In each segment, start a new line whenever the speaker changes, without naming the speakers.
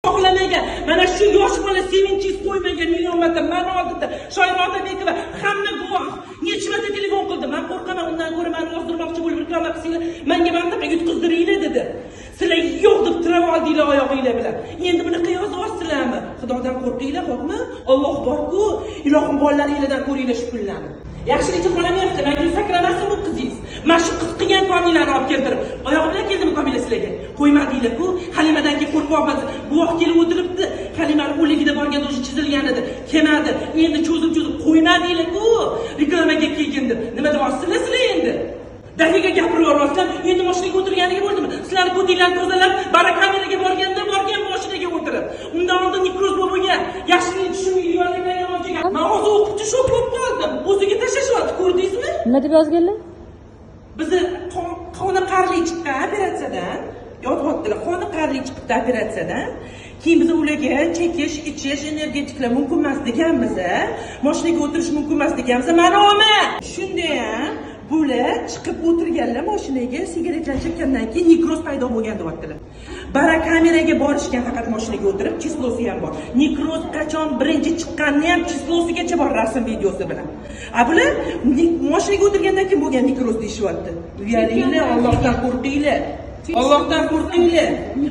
Oxlamagan. Mana shu yosh bola sevinchingiz qo'ymagan million marta meni oldimda Shoira Otabekova hamma guvoh. Necha marta telefon qildi. Men qo'rqaman, undan ko'ra meni ozdirmoqchi bo'lib reklama qilsanglar, menga mantaqa yutqizdiringlar dedi. Sizlar yo'q deb turib oldinglar oyog'inglar bilan. Endi bunaqa yozyapsizlarmi? Xudodan qo'rqinglar, xo'pmi? Alloh bor-ku, ilohim bolalaringlardan ko'ringlar shu kunlarni. Yaxshilikcha qolamayapti, menga sakramasin bu qizingiz. Mana shu qiz qilgan Komilani olib keltirib, oyog'i bilan keldimi Komila sizlarga? Qo'ymadinglar-ku, Halimadan keyin qo'rqyapsiz. Guvoh kelib o'tiribdi, Halimani o'ligida borganda o'sha chizilgan edi. Kelmadi. Endi cho'zib qo'ymadinglar-ku. Reklamaga kelgin deb. Nima deyapsizlar sizlar endi? Daqiqa gapirib yubormasdan, endi mashinaga o'tirganiga bo'ldimi? Sizlar ko'tinglarni tozalab, barakameraga borgan mashinaga o'tirib. Undan oldin nekroz bo'lgan, yaxshilik tushunmaydiganlarga olgan. Men hozir o'qituvchi shok bo'lib qoldim. O'ziga tashlashyapti, ko'rdingizmi?
Nima deb yozganlar?
Bizni qoniqarli chiqqan operatsiyadan, yotyaptilar, qoniqarli chiqibdi operatsiyadan. Keyin biz ularga chekish, ichish, energetiklar mumkin emas deganmiz, mashinaga o'tirish mumkin emas deganmiz. Mana olma. Shunda ham bular chiqib o'tirganlar mashinaga, sigaretlar chekkandan keyin nekroz paydo bo'lgan deyaptilar. Barakameraga borishgan faqat mashinaga o'tirib, chislosi ham bor. Nekroz qachon birinchi chiqqanini ham chislosigacha bor rasm videosi bilan. Bular mashinaga o'tirgandan keyin bo'lgan nekroz deyishyapti. Uyalinglar, Allohdan qo'rqinglar. Allohdan qo'rqinglar.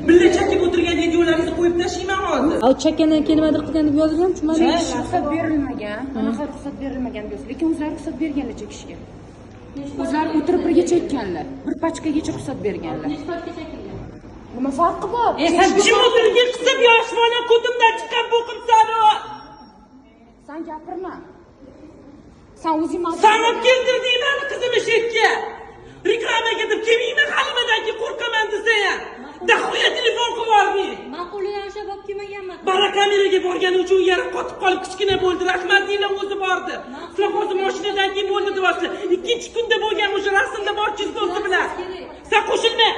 Billa chakib o'tirgan videolaringizni qo'yib tashlayman hozir.
Au chakkandan keyin nimadir qilgan deb yozilgan, tushunmadim.
Ruxsat berilmagan, anaqa ruxsat berilmagan deysiz, lekin o'zlari ruxsat berganlar chekishga. O'zlari o'tirib birga chekkanlar. Bir pachkagacha ruxsat berganlar. Nima farqi bor?
Sen jim o'tirgan qizim yosh bola ko'timdan chiqqan bu qimsani.
Sen gapirma. Sen o'zing
Sen olib keltirding meni qizimni shekka. Reklamaga deb kelmayman, Halimadan keyin qo'rqaman desa ham. Dahoya telefon qilib yubording.
Ma'qul yarasha bo'lib kelmaganman.
Barakameraga borgani uchun yara qotib qolib kichkina bo'ldi. Rahmatlilar o'zi bordi. Sizlar hozir mashinadan keyin bo'ldi deyapsiz. Ikkinchi kunda bo'lgan o'sha rasmda bor chizdosi bilan. Sen qo'shilma.